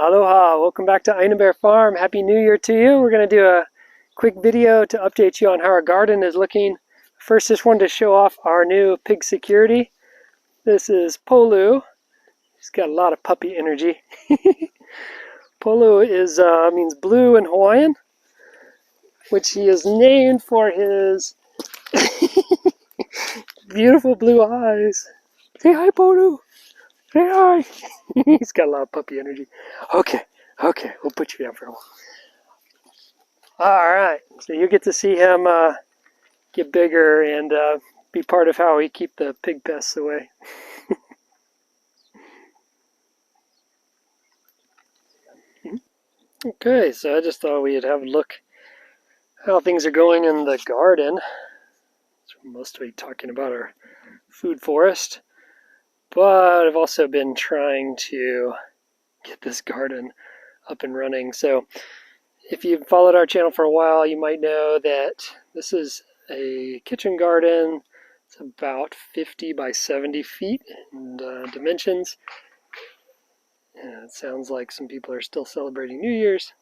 Aloha, welcome back to Ina Bear Farm. Happy New Year to you. We're going to do a quick video to update you on how our garden is looking. First, just wanted to show off our new pig security. This is Polu. He's got a lot of puppy energy. Polu is means blue in Hawaiian, which he is named for his beautiful blue eyes. Say hi, Polu. Say hi. He's got a lot of puppy energy. Okay, we'll put you down for a while. All right, so you get to see him get bigger and be part of how we keep the pig pests away. Okay, so I just thought we'd have a look how things are going in the garden. So mostly talking about our food forest, but I've also been trying to get this garden up and running. So if you've followed our channel for a while, you might know that this is a kitchen garden. It's about 50 by 70 feet in dimensions. And it sounds like some people are still celebrating New Year's.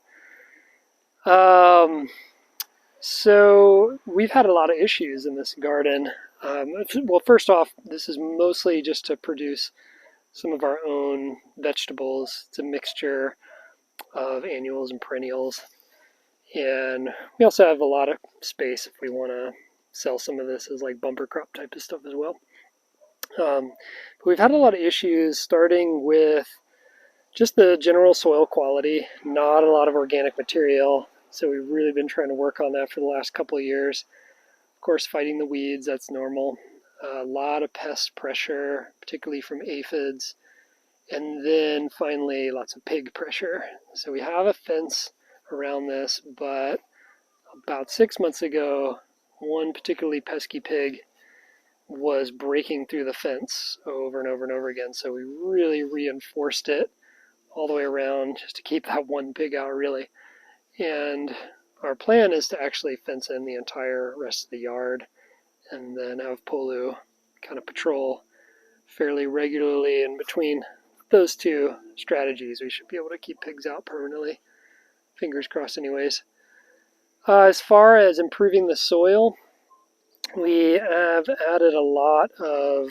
So we've had a lot of issues in this garden. Well, first off, this is mostly just to produce some of our own vegetables. It's a mixture of annuals and perennials. And we also have a lot of space if we want to sell some of this as like bumper crop type of stuff as well. But we've had a lot of issues starting with just the general soil quality, not a lot of organic material. So we've really been trying to work on that for the last couple of years. Of course, fighting the weeds, that's normal. A lot of pest pressure, particularly from aphids. And then finally, lots of pig pressure. So we have a fence around this, but about 6 months ago, one particularly pesky pig was breaking through the fence over and over and over again. So we really reinforced it all the way around just to keep that one pig out, really. And our plan is to actually fence in the entire rest of the yard and then have Polu kind of patrol fairly regularly. And between those two strategies, we should be able to keep pigs out permanently. Fingers crossed anyways. As far as improving the soil, we have added a lot of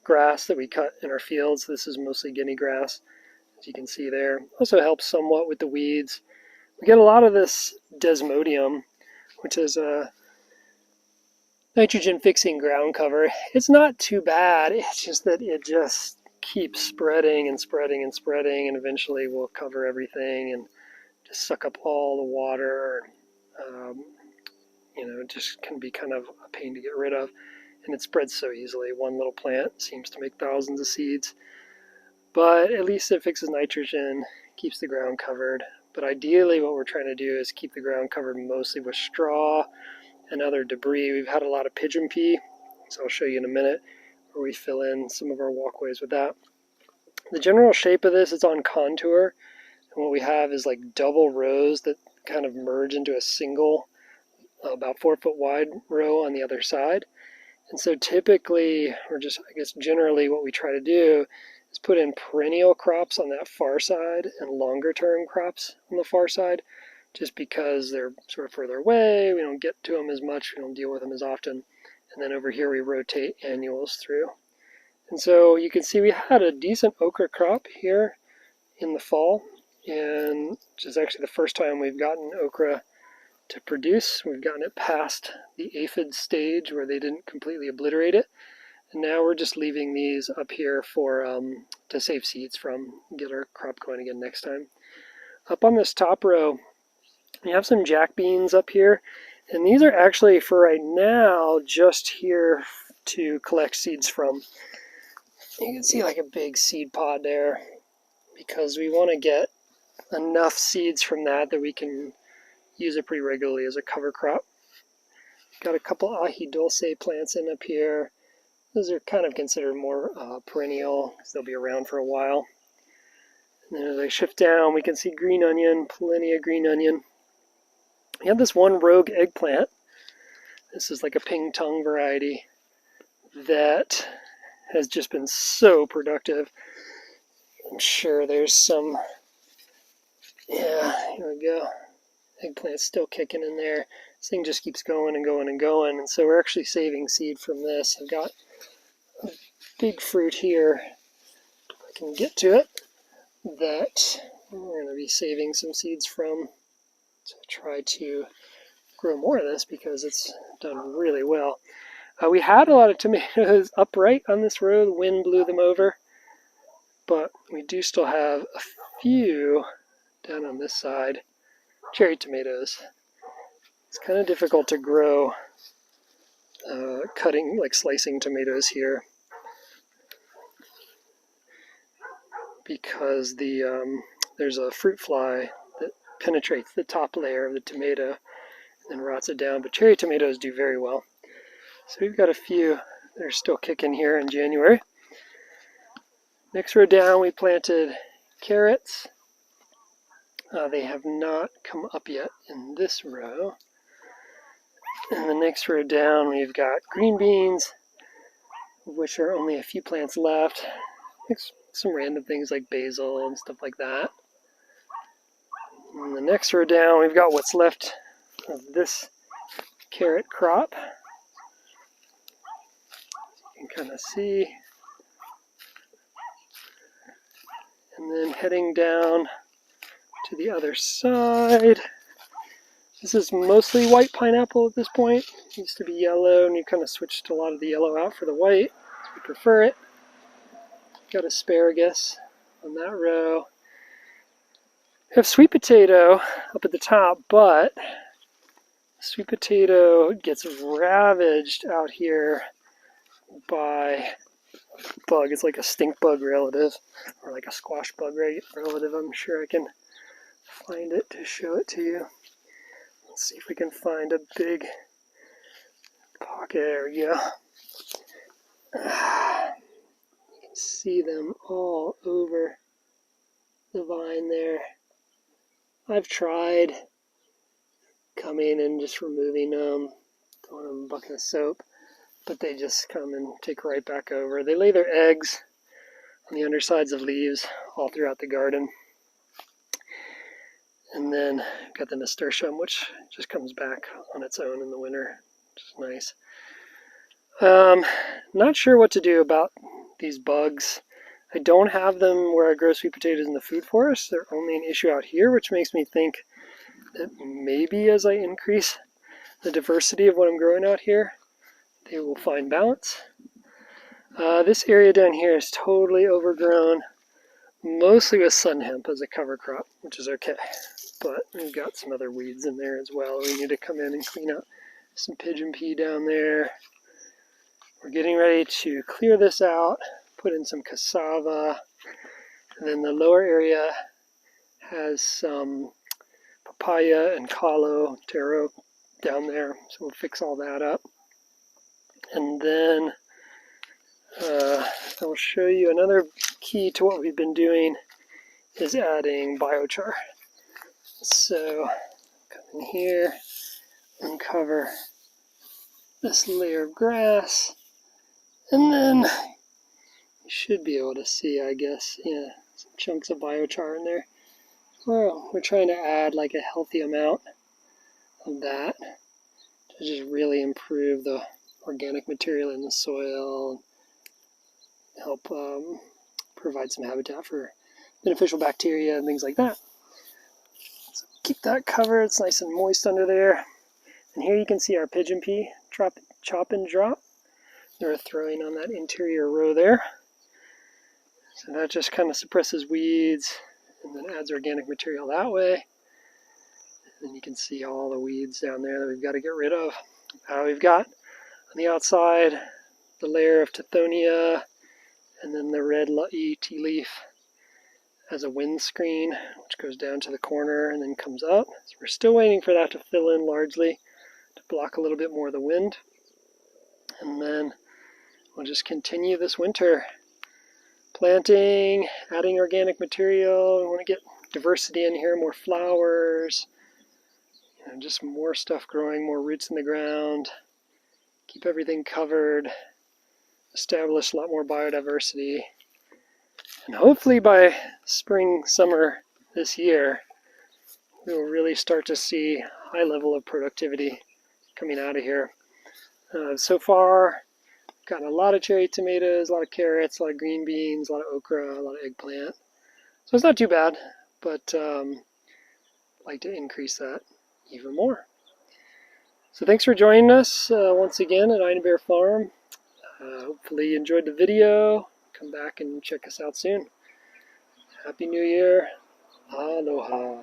grass that we cut in our fields. This is mostly guinea grass, as you can see there. Also helps somewhat with the weeds. We get a lot of this desmodium, which is a nitrogen fixing ground cover. It's not too bad, it's just that it just keeps spreading and spreading and spreading, and eventually will cover everything and just suck up all the water. It just can be kind of a pain to get rid of, and it spreads so easily. One little plant seems to make thousands of seeds, but at least it fixes nitrogen, keeps the ground covered. But ideally what we're trying to do is keep the ground covered mostly with straw and other debris. We've had a lot of pigeon pea, so I'll show you in a minute, where we fill in some of our walkways with that. The general shape of this is on contour, and what we have is like double rows that kind of merge into a single, about 4 foot wide row on the other side. And so typically, or just I guess generally, what we try to do is put in perennial crops on that far side and longer term crops on the far side, just because they're sort of further away. We don't get to them as much, we don't deal with them as often. And then over here we rotate annuals through. And so you can see we had a decent okra crop here in the fall, and which is actually the first time we've gotten okra to produce. We've gotten it past the aphid stage where they didn't completely obliterate it. And now we're just leaving these up here for to save seeds from, get our crop going again next time. Up on this top row, we have some jack beans up here. And these are actually, for right now, just here to collect seeds from. You can see like a big seed pod there, because we want to get enough seeds from that we can use it pretty regularly as a cover crop. Got a couple ahi dulce plants in up here. Those are kind of considered more perennial, because they'll be around for a while. And then as I shift down, we can see green onion, plenty of green onion. We have this one rogue eggplant. This is like a ping tung variety that has just been so productive. I'm sure there's some Yeah, here we go. Eggplant's still kicking in there. This thing just keeps going and going and going, and so we're actually saving seed from this. I've got a big fruit here, if I can get to it, that we're going to be saving some seeds from to try to grow more of this because it's done really well. We had a lot of tomatoes upright on this row. The wind blew them over, but we do still have a few down on this side. Cherry tomatoes. It's kind of difficult to grow slicing tomatoes here because there's a fruit fly that penetrates the top layer of the tomato and rots it down. But cherry tomatoes do very well. So we've got a few that are still kicking here in January. Next row down, we planted carrots. They have not come up yet in this row. And the next row down, we've got green beans, of which are only a few plants left. Some random things like basil and stuff like that. And the next row down, we've got what's left of this carrot crop. You can kind of see. And then heading down to the other side. This is mostly white pineapple at this point. It used to be yellow, and you kind of switched a lot of the yellow out for the white. We prefer it. Got asparagus on that row. We have sweet potato up at the top, but sweet potato gets ravaged out here by a bug. It's like a stink bug relative, or like a squash bug relative. I'm sure I can find it to show it to you. Let's see if we can find a big pocket. There we go. You can see them all over the vine there. I've tried coming and just removing them, throwing them in a bucket of soap, but they just come and take right back over. They lay their eggs on the undersides of leaves all throughout the garden. And then got the nasturtium, which just comes back on its own in the winter, which is nice. Not sure what to do about these bugs. I don't have them where I grow sweet potatoes in the food forest. They're only an issue out here, which makes me think that maybe as I increase the diversity of what I'm growing out here, they will find balance. This area down here is totally overgrown, mostly with sun hemp as a cover crop, which is okay. But we've got some other weeds in there as well. We need to come in and clean up some pigeon pea down there. We're getting ready to clear this out, put in some cassava, and then the lower area has some papaya and kalo taro down there, so we'll fix all that up. And then I'll show you another key to what we've been doing is adding biochar. So come in here, uncover this layer of grass, and then you should be able to see, I guess, yeah, some chunks of biochar in there. We're trying to add like a healthy amount of that to just really improve the organic material in the soil, and help provide some habitat for beneficial bacteria and things like that. So keep that covered. It's nice and moist under there. And here you can see our pigeon pea chop and drop. They're throwing on that interior row there. So that just kind of suppresses weeds and then adds organic material that way. And you can see all the weeds down there that we've got to get rid of. We've got on the outside the layer of Tithonia and then the red tea leaf as a windscreen, which goes down to the corner and then comes up. So we're still waiting for that to fill in largely to block a little bit more of the wind. And then we'll just continue this winter planting, adding organic material. We want to get diversity in here, more flowers, and just more stuff growing, more roots in the ground, keep everything covered, establish a lot more biodiversity. And hopefully by spring, summer this year, we'll really start to see high level of productivity coming out of here. So far, gotten a lot of cherry tomatoes, a lot of carrots, a lot of green beans, a lot of okra, a lot of eggplant. So it's not too bad, but I'd like to increase that even more. So thanks for joining us once again at Ina Bear Farm. Hopefully you enjoyed the video. Come back and check us out soon. Happy New Year. Aloha.